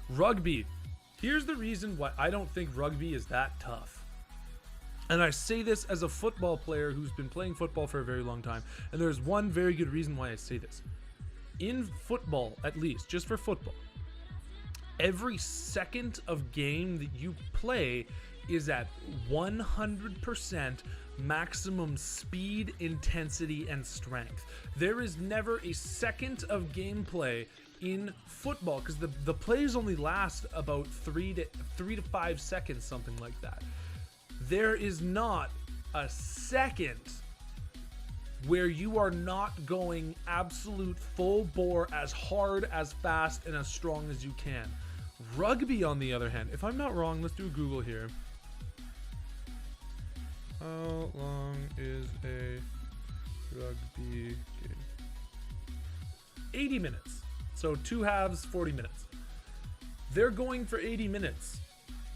Rugby. Here's the reason why I don't think rugby is that tough. And I say this as a football player who's been playing football for a very long time. And there's one very good reason why I say this. In football, at least, just for football, every second of game that you play is at 100% maximum speed, intensity, and strength. There is never a second of gameplay in football because the plays only last about 3 to 5 seconds, something like that. There is not a second where you are not going absolute full bore, as hard, as fast, and as strong as you can. Rugby, on the other hand, if I'm not wrong, let's do a Google here. How long is a rugby game? 80 minutes. So 2 halves, 40 minutes. They're going for 80 minutes.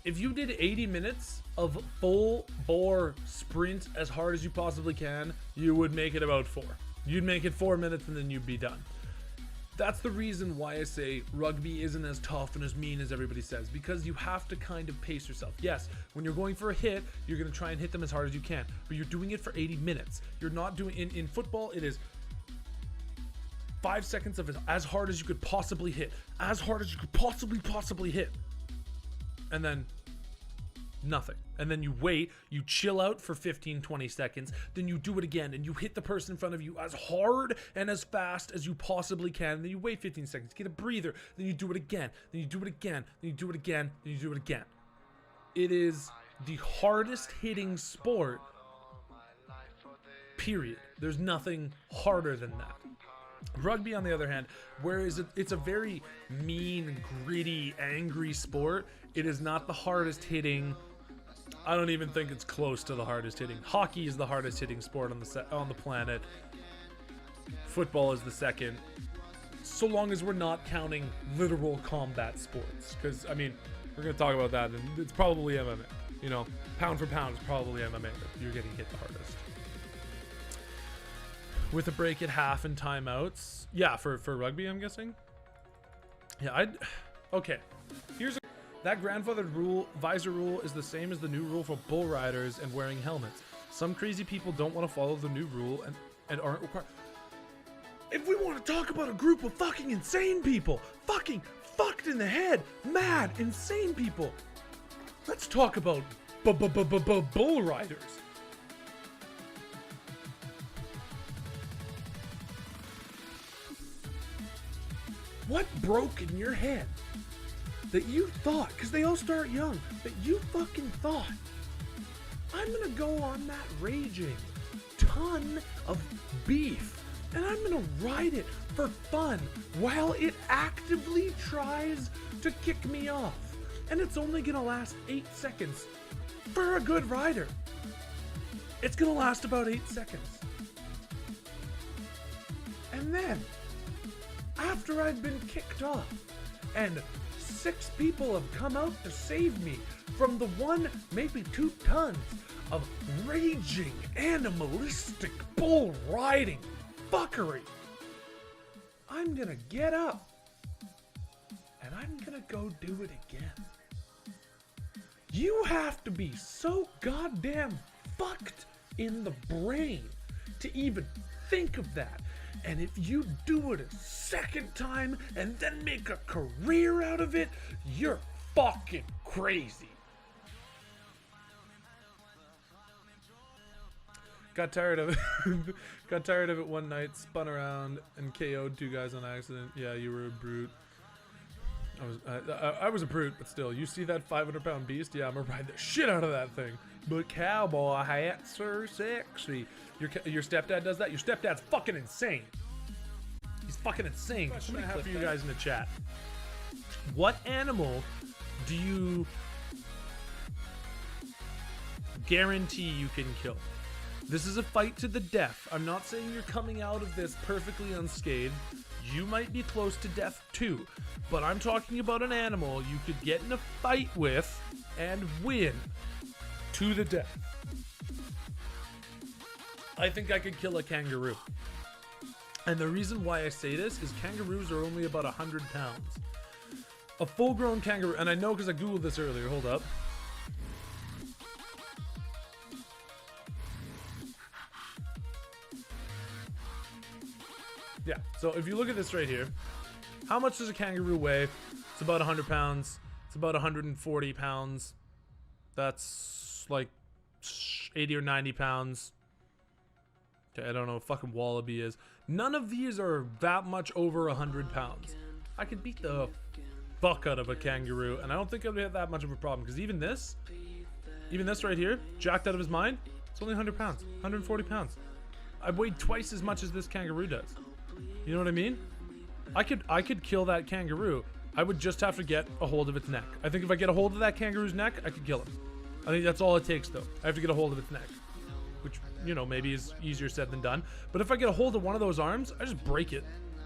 If you did 80 minutes of full bore sprint as hard as you possibly can, you would make it about 4. You'd make it 4 minutes and then you'd be done. That's the reason why I say rugby isn't as tough and as mean as everybody says, because you have to kind of pace yourself. Yes, when you're going for a hit, you're going to try and hit them as hard as you can, but you're doing it for 80 minutes. You're not doing, in football, it is 5 seconds of as hard as you could possibly hit, as hard as you could possibly hit, and then nothing. And then you wait, you chill out for 15-20 seconds, then you do it again and you hit the person in front of you as hard and as fast as you possibly can, and then you wait 15 seconds, get a breather, then you do it again, then you do it again, then you do it again, then you do it again. It is the hardest hitting sport, period. There's nothing harder than that. Rugby, on the other hand, whereas it's a very mean, gritty, angry sport, it is not the hardest hitting. I don't even think it's close to the hardest hitting. Hockey is the hardest hitting sport on the planet. Football is the second. So long as we're not counting literal combat sports, because I mean, we're gonna talk about that, and it's probably MMA. You know, pound for pound, it's probably MMA that you're getting hit the hardest. With a break at half and timeouts. Yeah, for rugby, I'm guessing. Yeah, okay. That grandfathered rule, visor rule, is the same as the new rule for bull riders and wearing helmets. Some crazy people don't want to follow the new rule and aren't required. If we want to talk about a group of fucking insane people, fucking fucked in the head, mad, insane people, let's talk about bull riders. What broke in your head that you thought, because they all start young, that you fucking thought, I'm gonna go on that raging ton of beef and I'm gonna ride it for fun while it actively tries to kick me off, and it's only gonna last 8 seconds. For a good rider, it's gonna last about 8 seconds. And then after I've been kicked off and 6 people have come out to save me from the 1, maybe 2 tons of raging, animalistic, bull riding fuckery, I'm gonna get up and I'm gonna go do it again. You have to be so goddamn fucked in the brain to even think of that. And if you do it a second time and then make a career out of it, you're fucking crazy. Got tired of it. Got tired of it one night, spun around and KO'd 2 guys on accident. Yeah, you were a brute. I was a brute, but still, you see that 500-pound beast? Yeah, I'm gonna ride the shit out of that thing. But cowboy hats are sexy. Your stepdad does that? Your stepdad's fucking insane. He's fucking insane. Question I have for you guys in the chat. What animal do you guarantee you can kill? This is a fight to the death. I'm not saying you're coming out of this perfectly unscathed. You might be close to death too. But I'm talking about an animal you could get in a fight with and win to the death. I think I could kill a kangaroo. And the reason why I say this is kangaroos are only about 100 pounds. A full-grown kangaroo, and I know because I googled this earlier. Hold up. Yeah, so if you look at this right here, how much does a kangaroo weigh? It's about 100 pounds. It's about 140 pounds. That's like 80 or 90 pounds. Okay, I don't know what fucking wallaby is. None of these are that much over 100 pounds. I could beat the fuck out of a kangaroo, and I don't think I'd have that much of a problem, because even this right here, jacked out of his mind, it's only 100 pounds, 140 pounds. I weighed twice as much as this kangaroo does. You know what I mean? I could kill that kangaroo. I would just have to get a hold of its neck. I think if I get a hold of that kangaroo's neck, I could kill him. I think that's all it takes, though. I have to get a hold of its neck, which, you know, maybe is easier said than done. But if I get a hold of one of those arms, I just break it.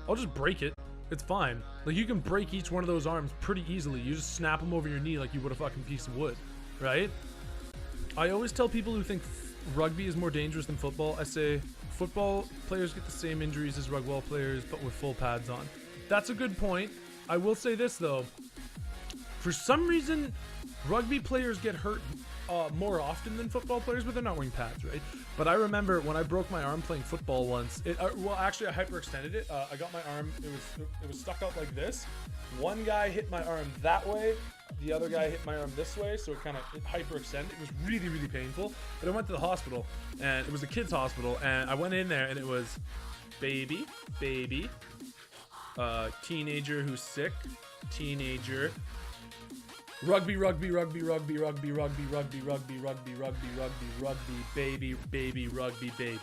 I'll just break it. It's fine. Like, you can break each one of those arms pretty easily. You just snap them over your knee like you would a fucking piece of wood, right? I always tell people who think rugby is more dangerous than football, I say football players get the same injuries as rugby players, but with full pads on. That's a good point. I will say this, though. For some reason, rugby players get hurt more often than football players, but they're not wearing pads, right? But I remember when I broke my arm playing football once. Well, actually, I hyperextended it. I got my arm. It was stuck out like this. One guy hit my arm that way. The other guy hit my arm this way, so it hyperextended. It was really, really painful. But I went to the hospital, and it was a kid's hospital, and I went in there, and it was baby, teenager who's sick, teenager. Rugby, baby, rugby, baby.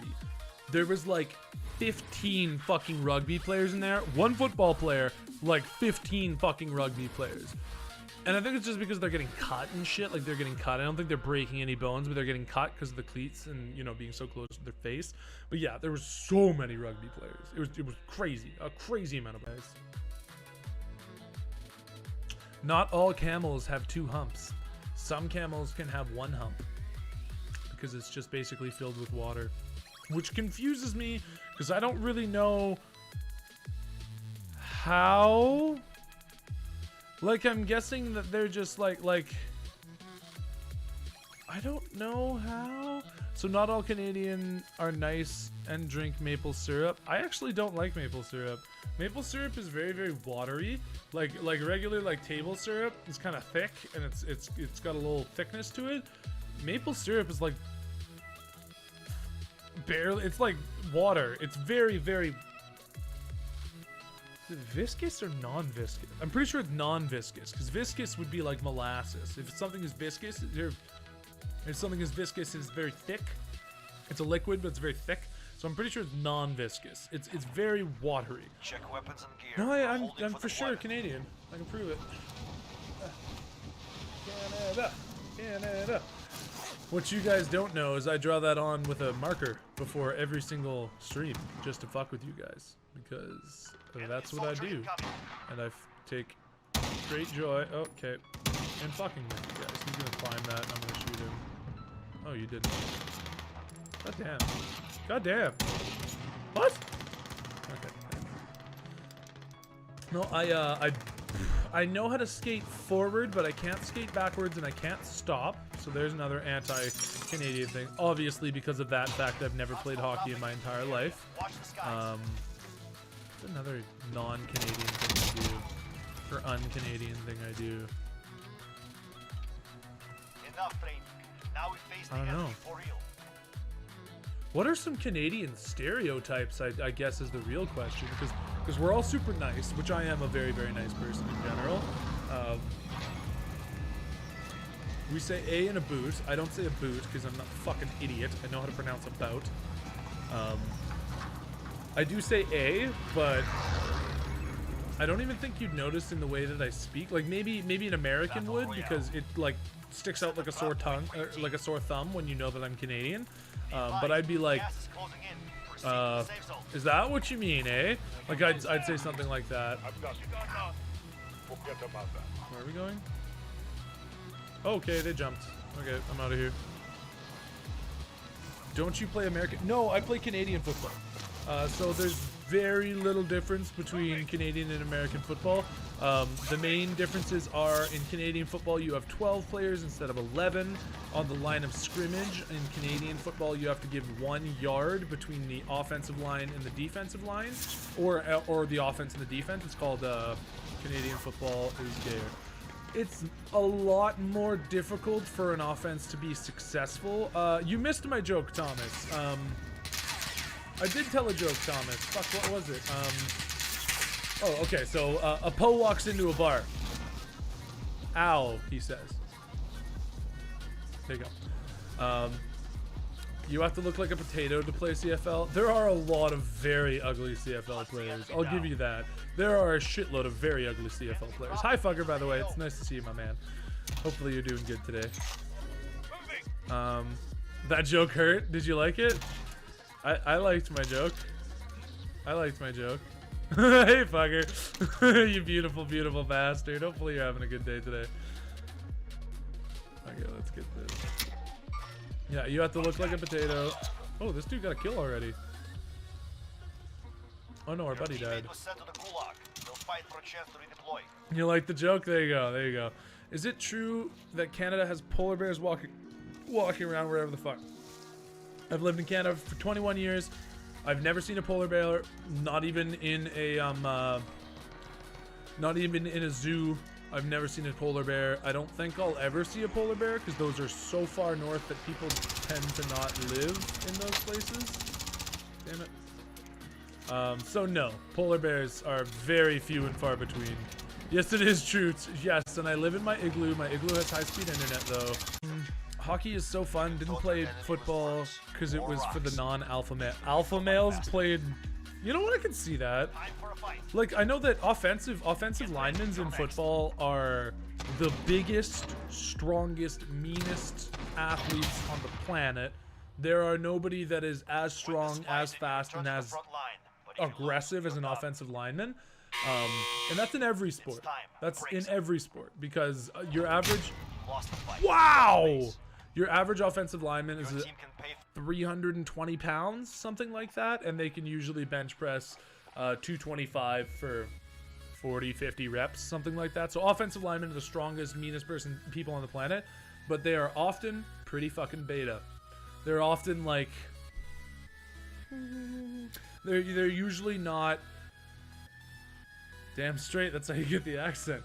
There was like 15 fucking rugby players in there. One football player, like 15 fucking rugby players. And I think it's just because they're getting cut and shit. Like, they're getting cut. I don't think they're breaking any bones, but they're getting cut because of the cleats and, you know, being so close to their face. But yeah, there was so many rugby players. It was crazy. A crazy amount of guys. Not all camels have 2 humps. Some camels can have 1 hump because it's just basically filled with water, which confuses me because I don't really know how. Like, I'm guessing that they're just like I don't know how. So not all Canadian are nice and drink maple syrup. I actually don't like maple syrup. Maple syrup is very, very watery. Like regular like table syrup is kind of thick, and it's got a little thickness to it. Maple syrup is like barely. It's like water. It's very, very. Is it viscous or non-viscous? I'm pretty sure it's non-viscous, because viscous would be like molasses. If something is viscous, if something is viscous, it's very thick. It's a liquid, but it's very thick. So I'm pretty sure it's non-viscous. It's very watery. Check weapons and gear. No, I'm for sure Canadian. I can prove it. Canada. What you guys don't know is I draw that on with a marker before every single stream, just to fuck with you guys, because that's what I do, and I take great joy. Okay, and fucking with you guys. He's gonna climb that, and I'm gonna shoot him. Oh, you didn't. God damn. God damn. What? Okay. No, I know how to skate forward, but I can't skate backwards, and I can't stop. So there's another anti-Canadian thing. Obviously, because of that fact, I've never played hockey in my entire life. Another non-Canadian thing I do, or un-Canadian thing I do. I don't know. What are some Canadian stereotypes, I guess, is the real question, because we're all super nice, which I am a very, very nice person in general. We say a in a boot. I don't say a boot because I'm not a fucking idiot. I know how to pronounce about. I do say a, but I don't even think you'd notice in the way that I speak. Like, maybe an American would, because it like sticks out like a sore tongue, or like a sore thumb when you know that I'm Canadian. But I'd be like, is that what you mean, eh? Like, I'd say something like that. Where are we going? Okay, they jumped. Okay, I'm out of here. Don't you play American? No, I play Canadian football. So there's very little difference between Canadian and American football. The main differences are in Canadian football you have 12 players instead of 11 on the line of scrimmage. In Canadian football you have to give 1 yard between the offensive line and the defensive line, or the offense and the defense. It's called Canadian football is gayer. It's a lot more difficult for an offense to be successful. You missed my joke, Thomas. I did tell a joke, Thomas. Fuck, what was it? Oh, okay, so a Poe walks into a bar. Ow, he says. There you go. You have to look like a potato to play CFL. There are a lot of very ugly CFL players. I'll give you that. There are a shitload of very ugly CFL players. Hi, fucker, by the way. It's nice to see you, my man. Hopefully you're doing good today. That joke hurt. Did you like it? I liked my joke. I liked my joke. Hey, fucker. You beautiful, beautiful bastard. Hopefully you're having a good day today. Okay, let's get this. Yeah, you have to look like a potato. Oh, this dude got a kill already. Oh no, our buddy died. You like the joke? There you go, there you go. Is it true that Canada has polar bears walking around wherever the fuck? I've lived in Canada for 21 years. I've never seen a polar bear, not even in a zoo. I've never seen a polar bear. I don't think I'll ever see a polar bear because those are so far north that people tend to not live in those places. Damn it. So no, polar bears are very few and far between. Yes, it is true. Yes, and I live in my igloo. My igloo has high-speed internet though. Hockey is so fun. Didn't play football because it was for the non-alpha male. Alpha males played. You know what? I can see that. Like, I know that offensive linemen in football are the biggest, strongest, meanest athletes on the planet. There are nobody that is as strong, as fast, and as aggressive as an offensive lineman. And that's in every sport. That's in every sport because your average. Wow! Your average offensive lineman is 320 pounds, something like that, and they can usually bench press 225 for 40, 50 reps, something like that. So offensive linemen are the strongest, meanest people on the planet, but they are often pretty fucking beta. They're often like, they're usually not, damn straight, that's how you get the accent.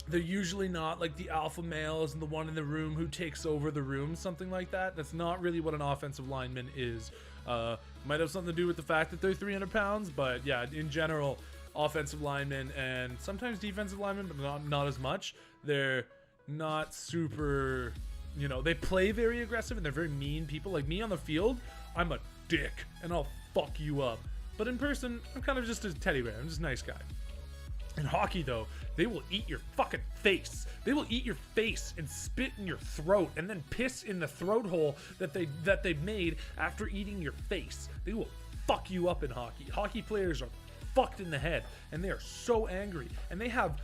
They're usually not like the alpha males and the one in the room who takes over the room, something like that. That's not really what an offensive lineman is. Might have something to do with the fact that they're 300 pounds, but yeah, in general, offensive linemen and sometimes defensive linemen, but not as much. They're not super, you know, they play very aggressive and they're very mean people. Like me on the field, I'm a dick and I'll fuck you up. But in person, I'm kind of just a teddy bear. I'm just a nice guy. In hockey, though, they will eat your fucking face. They will eat your face and spit in your throat and then piss in the throat hole that they made after eating your face. They will fuck you up in hockey. Hockey players are fucked in the head and they are so angry. And they have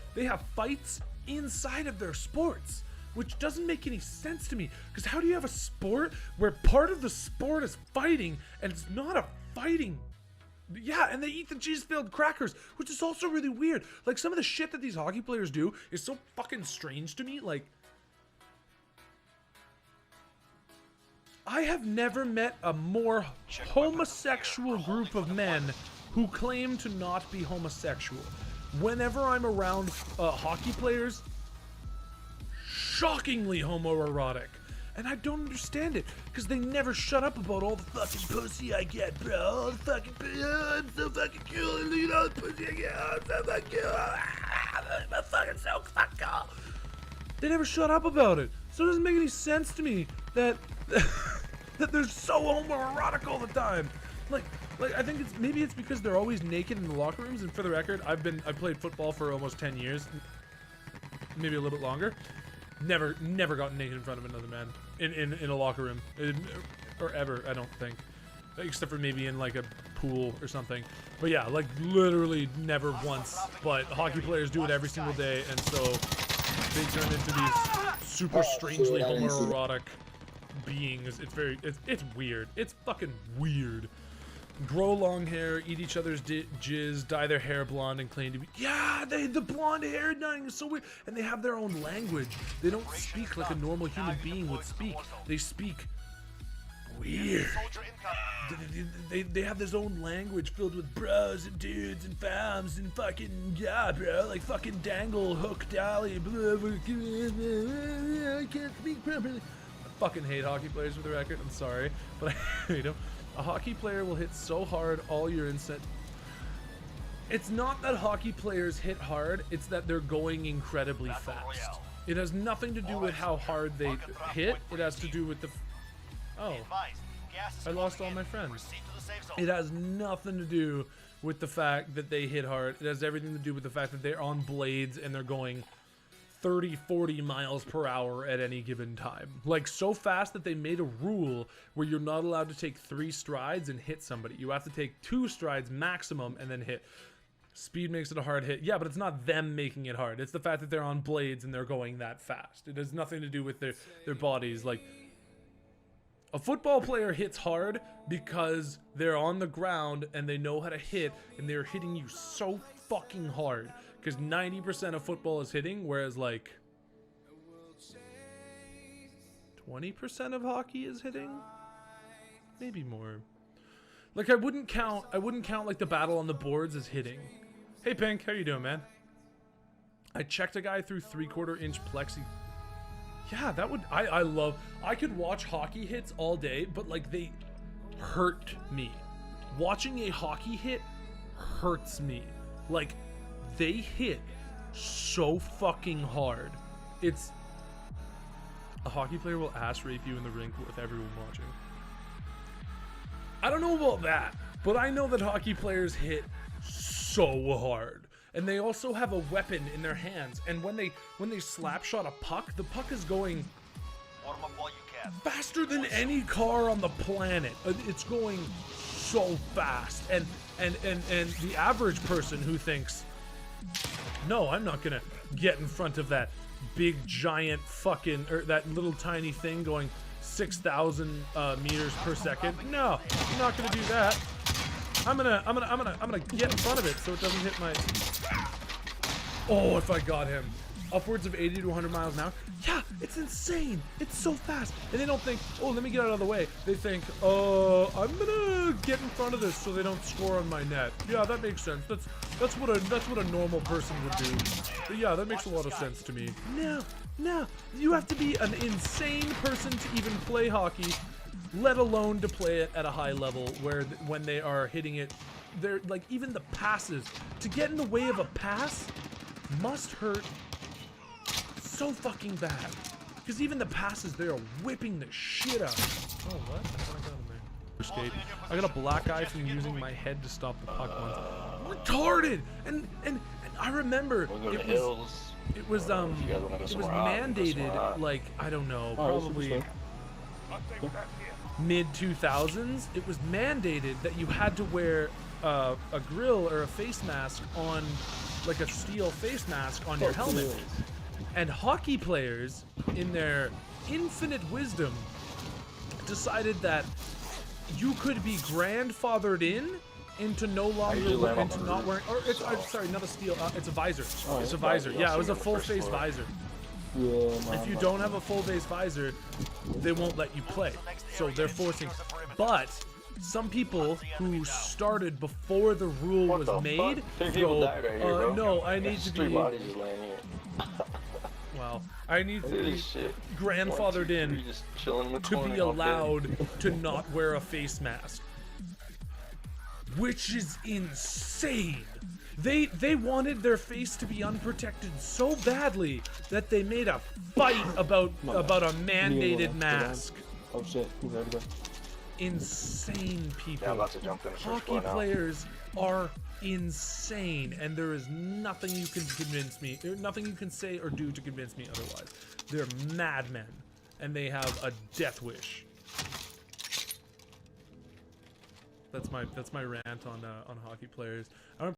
fights inside of their sports, which doesn't make any sense to me. Because how do you have a sport where part of the sport is fighting and it's not a fighting? Yeah, and they eat the cheese-filled crackers, which is also really weird. Like, some of the shit that these hockey players do is so fucking strange to me. Like, I have never met a more homosexual group of men who claim to not be homosexual. Whenever I'm around hockey players, shockingly homoerotic. And I don't understand it, because they never shut up about all the fucking pussy I get, bro. All the fucking pussy, I'm so fucking cool, you know, the pussy I get, I'm so fucking cool. I'm fucking so fucking cool. They never shut up about it. So it doesn't make any sense to me that that they're so homoerotic all the time. Like I think maybe it's because they're always naked in the locker rooms. And for the record, I played football for almost 10 years, maybe a little bit longer. Never gotten naked in front of another man in a locker room, or ever, I don't think, except for maybe in like a pool or something. But yeah, like literally never once. But hockey players do it every single day, and so they turn into these super strangely homoerotic beings. It's weird. It's fucking weird. grow long hair, eat each other's jizz, dye their hair blonde, and claim to be, yeah, the blonde hair dyeing is so weird. And they have their own language. They don't speak like a normal human being would speak. They speak weird. They have this own language filled with bros and dudes and fams and fucking, yeah, bro, like fucking dangle, hook, dally, blah, blah, I can't speak properly. I fucking hate hockey players for the record, I'm sorry, but I hate them. A hockey player will hit so hard all year and set. It's not that hockey players hit hard, it's that they're going incredibly fast. It has nothing to do with how hard they hit, it has to do with the... Oh, I lost all my friends. It has nothing to do with the fact that they hit hard. It has everything to do with the fact that they're on blades and they're going 30, 40 miles per hour at any given time. Like, so fast that they made a rule where you're not allowed to take 3 strides and hit somebody. You have to take 2 strides maximum and then hit. Speed makes it a hard hit. Yeah, but it's not them making it hard. It's the fact that they're on blades and they're going that fast. It has nothing to do with their bodies. Like, a football player hits hard because they're on the ground and they know how to hit, and they're hitting you so fucking hard. Because 90% of football is hitting, whereas like 20% of hockey is hitting, maybe more. Like I wouldn't count like the battle on the boards as hitting. Hey Pink, how you doing, man? I checked a guy through 3/4 inch plexi. Yeah, that would, I could watch hockey hits all day, but like they hurt me. Watching a hockey hit hurts me. Like they hit so fucking hard. It's, a hockey player will ass rape you in the rink with everyone watching. I don't know about that, but I know that hockey players hit so hard. And they also have a weapon in their hands, and when they slap shot a puck, the puck is going faster than any car on the planet. It's going so fast, and the average person who thinks, no, I'm not gonna get in front of that big giant fucking, or that little tiny thing going 6,000 meters per second. No, I'm not gonna do that. I'm gonna get in front of it so it doesn't hit my... Oh, if I got him. Upwards of 80 to 100 miles an hour. Yeah, it's insane. It's so fast. And they don't think, oh, let me get out of the way. They think, I'm gonna get in front of this so they don't score on my net. Yeah, that makes sense. That's what a normal person would do. But yeah, that makes a lot of sense to me. No, you have to be an insane person to even play hockey, let alone to play it at a high level where when they are hitting it, they're like, even the passes, to get in the way of a pass must hurt so fucking bad. Because even the passes, they are whipping the shit out. Oh, what? I thought I got him there. Skate. I got a black eye from using my head to stop the puck once. Retarded! And I remember it was mandated, like, I don't know, probably mid-2000s. It was mandated that you had to wear a grill or a face mask on, like a steel face mask on your helmet. And hockey players, in their infinite wisdom, decided that you could be grandfathered into no longer, into not wearing, or it's, sorry, not a steel, it's a visor. It's a visor. Yeah, it was a full face visor. If you don't have a full face visor, they won't let you play. So they're forcing. But some people who started before the rule was made go, no, I need to be, wow, I need to be grandfathered in to be allowed to not wear a face mask. Which is insane. They wanted their face to be unprotected so badly that they made a fight about a mandated mask. Oh shit, he's ready to go. Insane people. Yeah, I'm about to jump in the first Hockey players are insane, and there is nothing you can convince me, nothing you can say or do to convince me otherwise. They're madmen, and they have a death wish. That's my rant on hockey players. I don't